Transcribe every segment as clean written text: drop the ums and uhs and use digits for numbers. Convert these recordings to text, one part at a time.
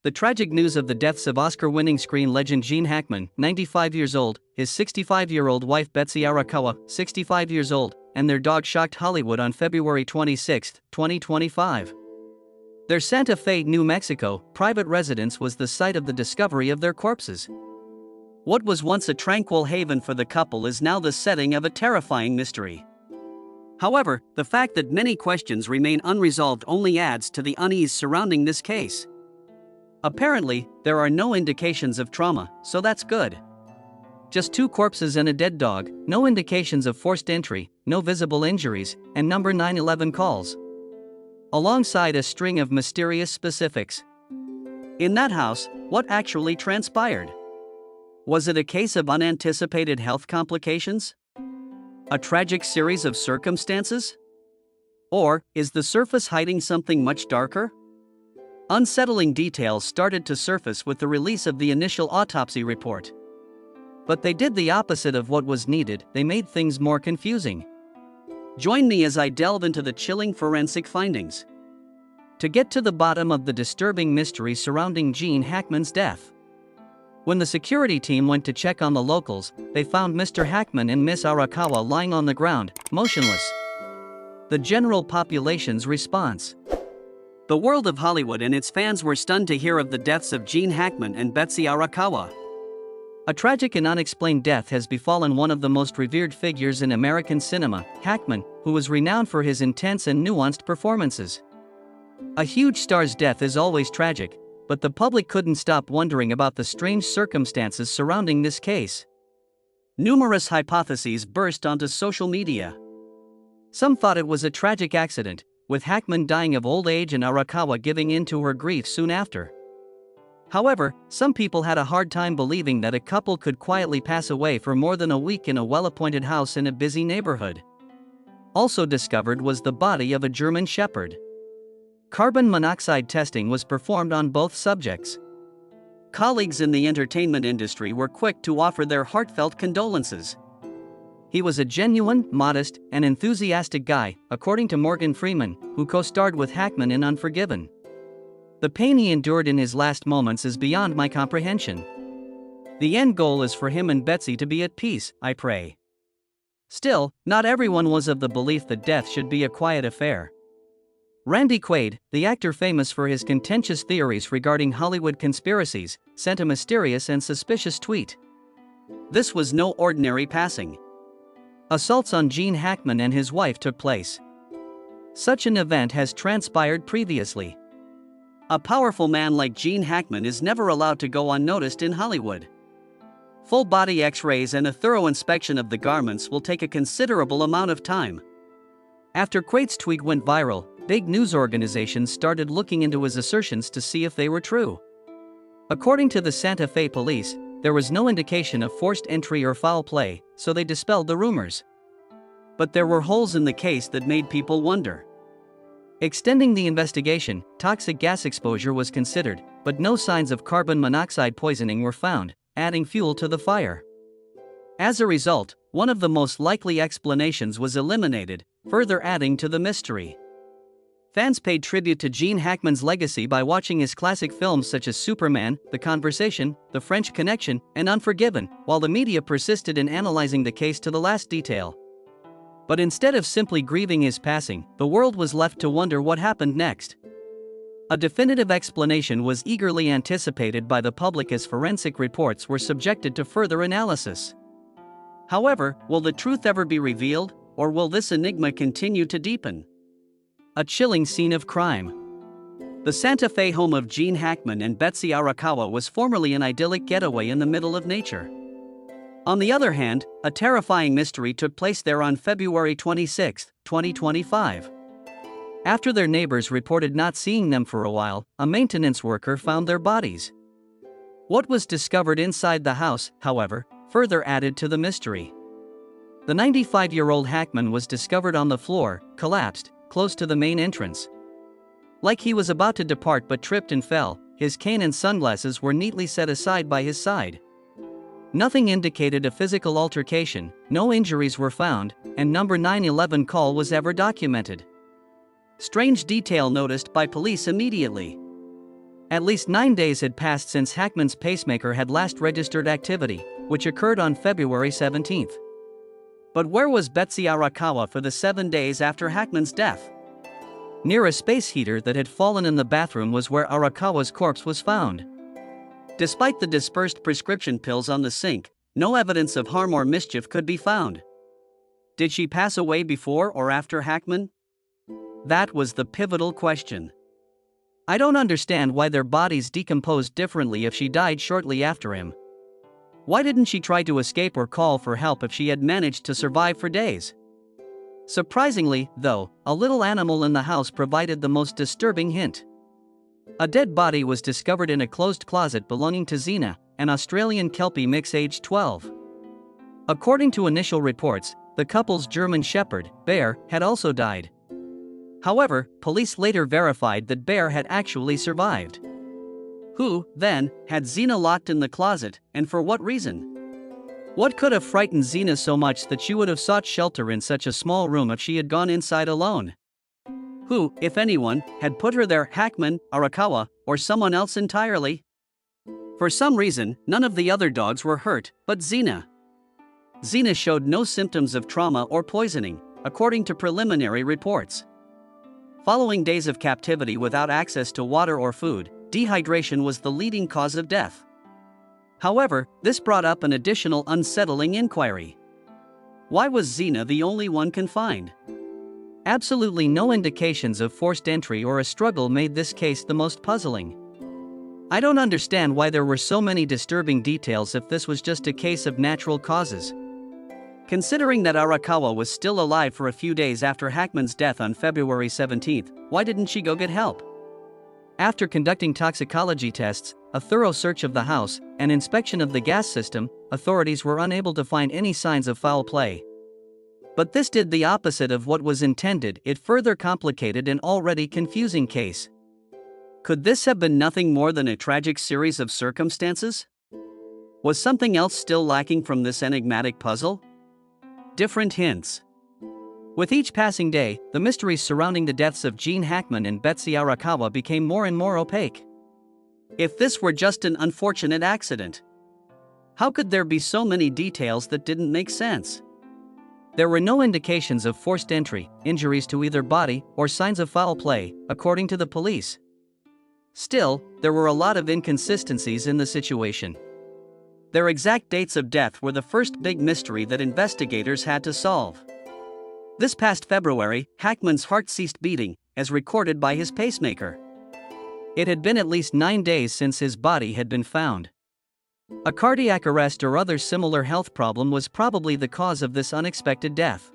The tragic news of the deaths of Oscar-winning screen legend Gene Hackman, 95 years old, his 65-year-old wife Betsy Arakawa, 65 years old, and their dog shocked Hollywood on February 26, 2025. Their Santa Fe, New Mexico, private residence was the site of the discovery of their corpses. What was once a tranquil haven for the couple is now the setting of a terrifying mystery. However, the fact that many questions remain unresolved only adds to the unease surrounding this case. Apparently, there are no indications of trauma, so that's good. Just 2 corpses and a dead dog, no indications of forced entry, no visible injuries, and number 911 calls. Alongside a string of mysterious specifics. In that house, what actually transpired? Was it a case of unanticipated health complications? A tragic series of circumstances? Or is the surface hiding something much darker? Unsettling details started to surface with the release of the initial autopsy report. But they did the opposite of what was needed, they made things more confusing. Join me as I delve into the chilling forensic findings. To get to the bottom of the disturbing mystery surrounding Gene Hackman's death. When the security team went to check on the locals, they found Mr. Hackman and Miss Arakawa lying on the ground, motionless. The general population's response. The world of Hollywood and its fans were stunned to hear of the deaths of Gene Hackman and Betsy Arakawa. A tragic and unexplained death has befallen one of the most revered figures in American cinema, Hackman, who was renowned for his intense and nuanced performances. A huge star's death is always tragic, but the public couldn't stop wondering about the strange circumstances surrounding this case. Numerous hypotheses burst onto social media. Some thought it was a tragic accident, with Hackman dying of old age and Arakawa giving in to her grief soon after. However, some people had a hard time believing that a couple could quietly pass away for more than a week in a well-appointed house in a busy neighborhood. Also discovered was the body of a German shepherd. Carbon monoxide testing was performed on both subjects. Colleagues in the entertainment industry were quick to offer their heartfelt condolences. He was a genuine, modest, and enthusiastic guy, according to Morgan Freeman, who co-starred with Hackman in Unforgiven. The pain he endured in his last moments is beyond my comprehension. The end goal is for him and Betsy to be at peace, I pray. Still, not everyone was of the belief that death should be a quiet affair. Randy Quaid, the actor famous for his contentious theories regarding Hollywood conspiracies, sent a mysterious and suspicious tweet. This was no ordinary passing. Assaults on Gene Hackman and his wife took place. Such an event has transpired previously. A powerful man like Gene Hackman is never allowed to go unnoticed in Hollywood. Full-body X-rays and a thorough inspection of the garments will take a considerable amount of time. After Quaid's tweet went viral, big news organizations started looking into his assertions to see if they were true. According to the Santa Fe police, there was no indication of forced entry or foul play, so they dispelled the rumors. But there were holes in the case that made people wonder. Extending the investigation, toxic gas exposure was considered, but no signs of carbon monoxide poisoning were found, adding fuel to the fire. As a result, one of the most likely explanations was eliminated, further adding to the mystery. Fans paid tribute to Gene Hackman's legacy by watching his classic films such as Superman, The Conversation, The French Connection, and Unforgiven, while the media persisted in analyzing the case to the last detail. But instead of simply grieving his passing, the world was left to wonder what happened next. A definitive explanation was eagerly anticipated by the public as forensic reports were subjected to further analysis. However, will the truth ever be revealed, or will this enigma continue to deepen? A chilling scene of crime. The Santa Fe home of Gene Hackman and Betsy Arakawa was formerly an idyllic getaway in the middle of nature. On the other hand, a terrifying mystery took place there on February 26, 2025. After their neighbors reported not seeing them for a while, a maintenance worker found their bodies. What was discovered inside the house, however, further added to the mystery. The 95-year-old Hackman was discovered on the floor, collapsed, close to the main entrance. Like he was about to depart but tripped and fell, his cane and sunglasses were neatly set aside by his side. Nothing indicated a physical altercation, no injuries were found, and number 911 call was ever documented. Strange detail noticed by police immediately. At least 9 days had passed since Hackman's pacemaker had last registered activity, which occurred on February 17. But where was Betsy Arakawa for the 7 days after Hackman's death? Near a space heater that had fallen in the bathroom was where Arakawa's corpse was found. Despite the dispersed prescription pills on the sink, no evidence of harm or mischief could be found. Did she pass away before or after Hackman? That was the pivotal question. I don't understand why their bodies decomposed differently if she died shortly after him. Why didn't she try to escape or call for help if she had managed to survive for days? Surprisingly, though, a little animal in the house provided the most disturbing hint. A dead body was discovered in a closed closet belonging to Zinna, an Australian Kelpie mix aged 12. According to initial reports, the couple's German Shepherd, Bear, had also died. However, police later verified that Bear had actually survived. Who, then, had Zinna locked in the closet, and for what reason? What could have frightened Zinna so much that she would have sought shelter in such a small room if she had gone inside alone? Who, if anyone, had put her there, Hackman, Arakawa, or someone else entirely? For some reason, none of the other dogs were hurt, but Zinna. Zinna showed no symptoms of trauma or poisoning, according to preliminary reports. Following days of captivity without access to water or food, dehydration was the leading cause of death. However, this brought up an additional unsettling inquiry. Why was Zinna the only one confined? Absolutely no indications of forced entry or a struggle made this case the most puzzling. I don't understand why there were so many disturbing details if this was just a case of natural causes. Considering that Arakawa was still alive for a few days after Hackman's death on February 17, why didn't she go get help? After conducting toxicology tests, a thorough search of the house, and inspection of the gas system, authorities were unable to find any signs of foul play. But this did the opposite of what was intended. It further complicated an already confusing case. Could this have been nothing more than a tragic series of circumstances? Was something else still lacking from this enigmatic puzzle? Different hints. With each passing day, the mysteries surrounding the deaths of Gene Hackman and Betsy Arakawa became more and more opaque. If this were just an unfortunate accident, how could there be so many details that didn't make sense? There were no indications of forced entry, injuries to either body, or signs of foul play, according to the police. Still, there were a lot of inconsistencies in the situation. Their exact dates of death were the first big mystery that investigators had to solve. This past February, Hackman's heart ceased beating, as recorded by his pacemaker. It had been at least 9 days since his body had been found. A cardiac arrest or other similar health problem was probably the cause of this unexpected death.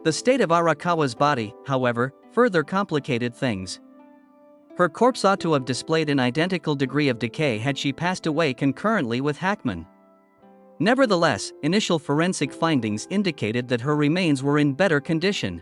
The state of Arakawa's body, however, further complicated things. Her corpse ought to have displayed an identical degree of decay had she passed away concurrently with Hackman. Nevertheless, initial forensic findings indicated that her remains were in better condition,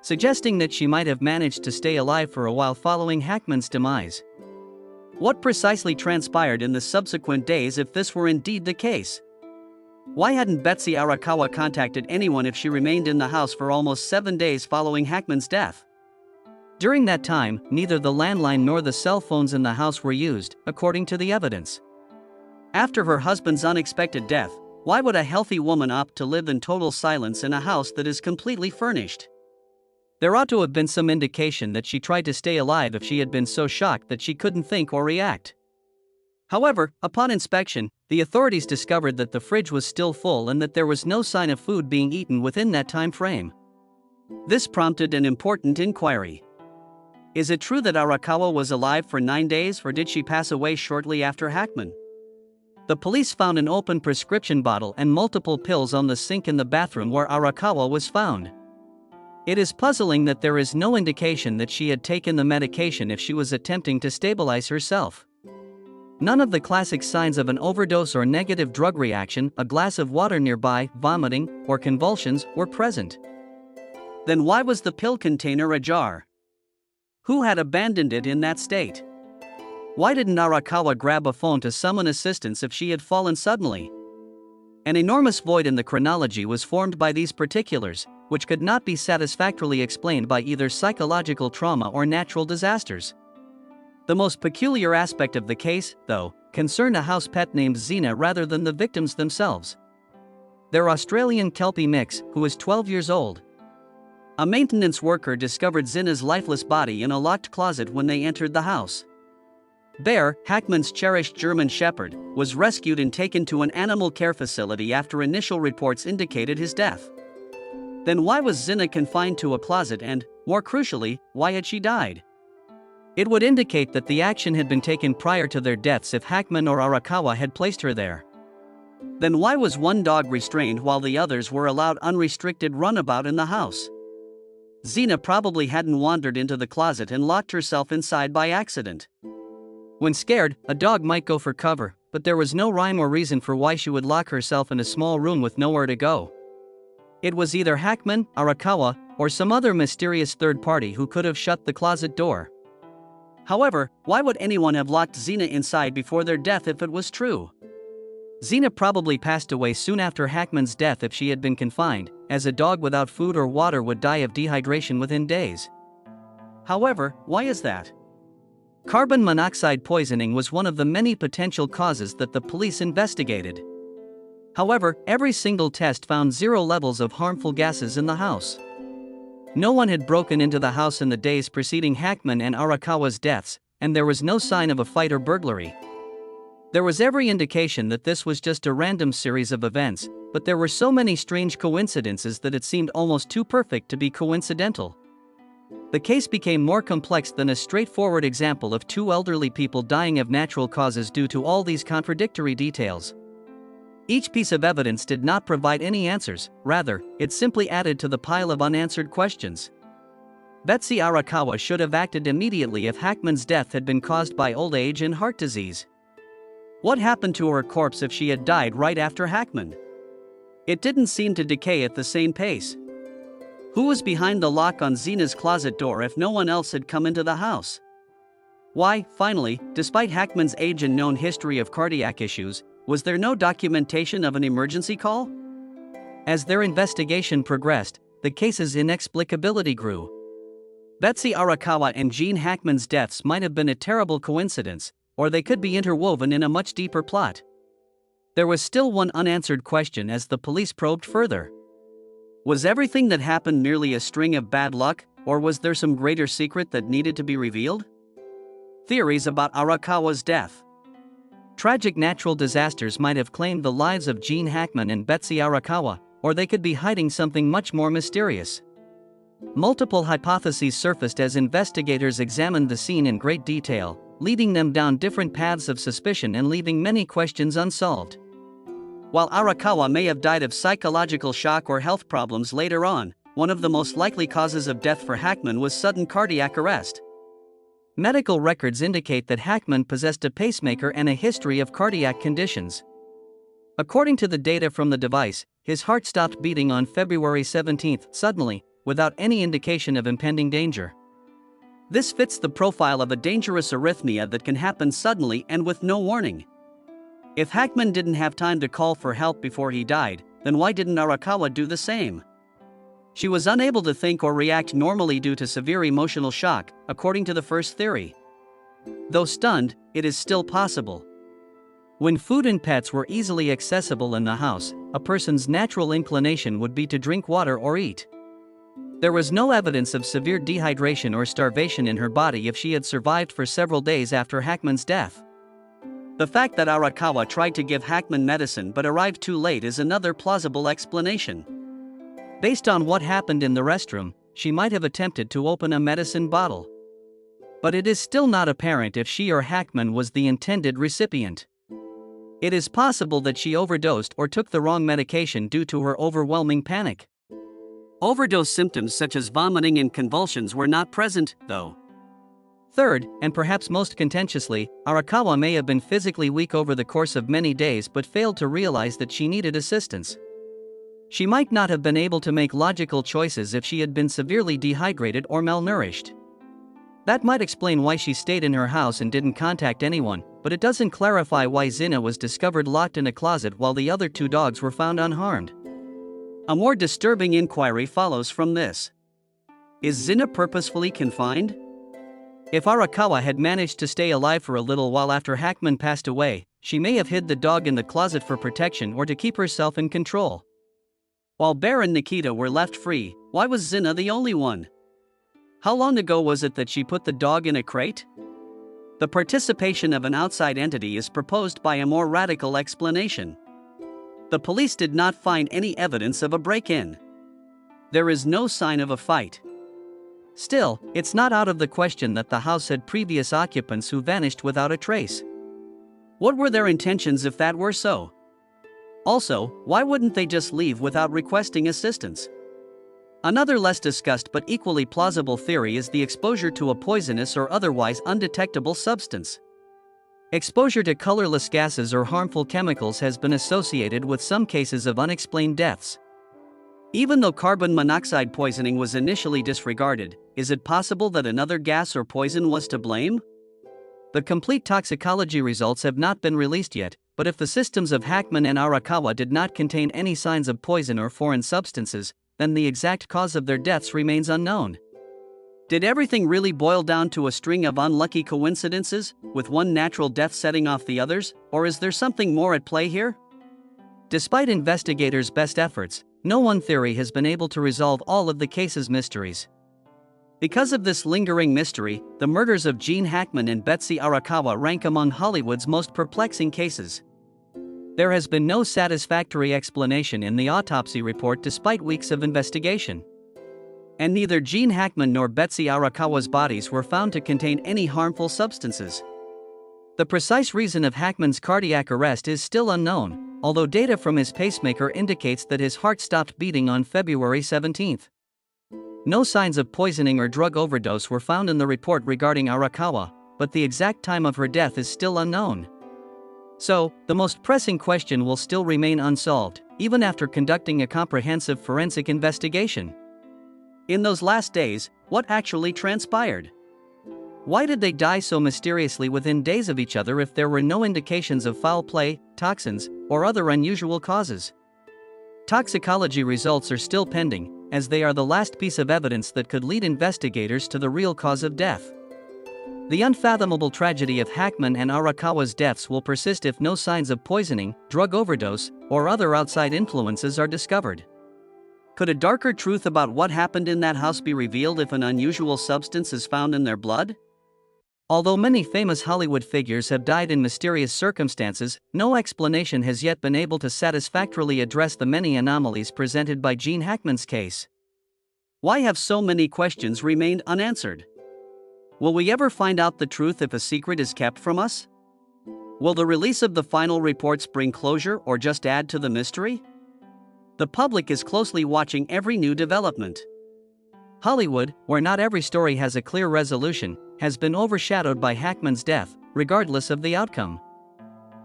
suggesting that she might have managed to stay alive for a while following Hackman's demise. What precisely transpired in the subsequent days if this were indeed the case? Why hadn't Betsy Arakawa contacted anyone if she remained in the house for almost 7 days following Hackman's death? During that time, neither the landline nor the cell phones in the house were used, according to the evidence. After her husband's unexpected death, why would a healthy woman opt to live in total silence in a house that is completely furnished? There ought to have been some indication that she tried to stay alive if she had been so shocked that she couldn't think or react. However, upon inspection, the authorities discovered that the fridge was still full and that there was no sign of food being eaten within that time frame. This prompted an important inquiry. Is it true that Arakawa was alive for 9 days, or did she pass away shortly after Hackman? The police found an open prescription bottle and multiple pills on the sink in the bathroom where Arakawa was found. It is puzzling that there is no indication that she had taken the medication if she was attempting to stabilize herself. None of the classic signs of an overdose or negative drug reaction, a glass of water nearby, vomiting, or convulsions, were present. Then why was the pill container ajar? Who had abandoned it in that state? Why didn't Arakawa grab a phone to summon assistance if she had fallen suddenly? An enormous void in the chronology was formed by these particulars, which could not be satisfactorily explained by either psychological trauma or natural disasters. The most peculiar aspect of the case, though, concerned a house pet named Zinna rather than the victims themselves. Their Australian Kelpie mix, who is 12 years old. A maintenance worker discovered Zinna's lifeless body in a locked closet when they entered the house. Bear, Hackman's cherished German Shepherd, was rescued and taken to an animal care facility after initial reports indicated his death. Then why was Zinna confined to a closet and, more crucially, why had she died? It would indicate that the action had been taken prior to their deaths if Hackman or Arakawa had placed her there. Then why was one dog restrained while the others were allowed unrestricted runabout in the house? Zinna probably hadn't wandered into the closet and locked herself inside by accident. When scared, a dog might go for cover, but there was no rhyme or reason for why she would lock herself in a small room with nowhere to go. It was either Hackman, Arakawa, or some other mysterious third party who could have shut the closet door. However, why would anyone have locked Zinna inside before their death if it was true? Zinna probably passed away soon after Hackman's death if she had been confined, as a dog without food or water would die of dehydration within days. However, why is that? Carbon monoxide poisoning was one of the many potential causes that the police investigated. However, every single test found 0 levels of harmful gases in the house. No one had broken into the house in the days preceding Hackman and Arakawa's deaths, and there was no sign of a fight or burglary. There was every indication that this was just a random series of events, but there were so many strange coincidences that it seemed almost too perfect to be coincidental. The case became more complex than a straightforward example of 2 elderly people dying of natural causes due to all these contradictory details. Each piece of evidence did not provide any answers, rather, it simply added to the pile of unanswered questions. Betsy Arakawa should have acted immediately if Hackman's death had been caused by old age and heart disease. What happened to her corpse if she had died right after Hackman? It didn't seem to decay at the same pace. Who was behind the lock on Zinna's closet door if no one else had come into the house? Why, finally, despite Hackman's age and known history of cardiac issues, was there no documentation of an emergency call? As their investigation progressed, the case's inexplicability grew. Betsy Arakawa and Gene Hackman's deaths might have been a terrible coincidence, or they could be interwoven in a much deeper plot. There was still one unanswered question as the police probed further. Was everything that happened merely a string of bad luck, or was there some greater secret that needed to be revealed? Theories about Arakawa's death. Tragic natural disasters might have claimed the lives of Gene Hackman and Betsy Arakawa, or they could be hiding something much more mysterious. Multiple hypotheses surfaced as investigators examined the scene in great detail, leading them down different paths of suspicion and leaving many questions unsolved. While Arakawa may have died of psychological shock or health problems later on, one of the most likely causes of death for Hackman was sudden cardiac arrest. Medical records indicate that Hackman possessed a pacemaker and a history of cardiac conditions. According to the data from the device, his heart stopped beating on February 17 suddenly, without any indication of impending danger. This fits the profile of a dangerous arrhythmia that can happen suddenly and with no warning. If Hackman didn't have time to call for help before he died, then why didn't Arakawa do the same? She was unable to think or react normally due to severe emotional shock, according to the first theory. Though stunned, it is still possible. When food and pets were easily accessible in the house, a person's natural inclination would be to drink water or eat. There was no evidence of severe dehydration or starvation in her body if she had survived for several days after Hackman's death. The fact that Arakawa tried to give Hackman medicine but arrived too late is another plausible explanation. Based on what happened in the restroom, she might have attempted to open a medicine bottle. But it is still not apparent if she or Hackman was the intended recipient. It is possible that she overdosed or took the wrong medication due to her overwhelming panic. Overdose symptoms such as vomiting and convulsions were not present, though. Third, and perhaps most contentiously, Arakawa may have been physically weak over the course of many days but failed to realize that she needed assistance. She might not have been able to make logical choices if she had been severely dehydrated or malnourished. That might explain why she stayed in her house and didn't contact anyone, but it doesn't clarify why Zinna was discovered locked in a closet while the other 2 dogs were found unharmed. A more disturbing inquiry follows from this. Is Zinna purposefully confined? If Arakawa had managed to stay alive for a little while after Hackman passed away, she may have hid the dog in the closet for protection or to keep herself in control. While Bear and Nikita were left free, why was Zinna the only one? How long ago was it that she put the dog in a crate? The participation of an outside entity is proposed by a more radical explanation. The police did not find any evidence of a break-in. There is no sign of a fight. Still, it's not out of the question that the house had previous occupants who vanished without a trace. What were their intentions if that were so? Also, why wouldn't they just leave without requesting assistance? Another less discussed but equally plausible theory is the exposure to a poisonous or otherwise undetectable substance. Exposure to colorless gases or harmful chemicals has been associated with some cases of unexplained deaths. Even though carbon monoxide poisoning was initially disregarded, is it possible that another gas or poison was to blame? The complete toxicology results have not been released yet, but if the systems of Hackman and Arakawa did not contain any signs of poison or foreign substances, then the exact cause of their deaths remains unknown. Did everything really boil down to a string of unlucky coincidences, with one natural death setting off the others, or is there something more at play here? Despite investigators' best efforts, no one theory has been able to resolve all of the case's mysteries. Because of this lingering mystery, the murders of Gene Hackman and Betsy Arakawa rank among Hollywood's most perplexing cases. There has been no satisfactory explanation in the autopsy report despite weeks of investigation. And neither Gene Hackman nor Betsy Arakawa's bodies were found to contain any harmful substances. The precise reason of Hackman's cardiac arrest is still unknown, although data from his pacemaker indicates that his heart stopped beating on February 17. No signs of poisoning or drug overdose were found in the report regarding Arakawa, but the exact time of her death is still unknown. So, the most pressing question will still remain unsolved, even after conducting a comprehensive forensic investigation. In those last days, what actually transpired? Why did they die so mysteriously within days of each other if there were no indications of foul play, toxins, or other unusual causes? Toxicology results are still pending, as they are the last piece of evidence that could lead investigators to the real cause of death. The unfathomable tragedy of Hackman and Arakawa's deaths will persist if no signs of poisoning, drug overdose, or other outside influences are discovered. Could a darker truth about what happened in that house be revealed if an unusual substance is found in their blood? Although many famous Hollywood figures have died in mysterious circumstances, no explanation has yet been able to satisfactorily address the many anomalies presented by Gene Hackman's case. Why have so many questions remained unanswered? Will we ever find out the truth if a secret is kept from us? Will the release of the final reports bring closure or just add to the mystery? The public is closely watching every new development. Hollywood, where not every story has a clear resolution, has been overshadowed by Hackman's death, regardless of the outcome.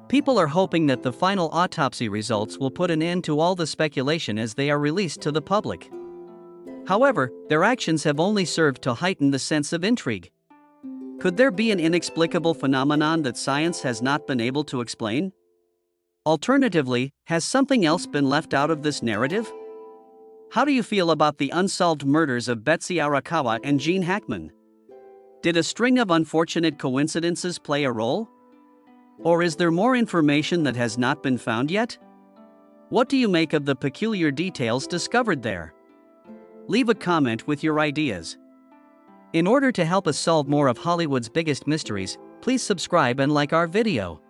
People are hoping that the final autopsy results will put an end to all the speculation as they are released to the public. However, their actions have only served to heighten the sense of intrigue. Could there be an inexplicable phenomenon that science has not been able to explain? Alternatively, has something else been left out of this narrative? How do you feel about the unsolved murders of Betsy Arakawa and Gene Hackman? Did a string of unfortunate coincidences play a role? Or is there more information that has not been found yet? What do you make of the peculiar details discovered there? Leave a comment with your ideas. In order to help us solve more of Hollywood's biggest mysteries, please subscribe and like our video.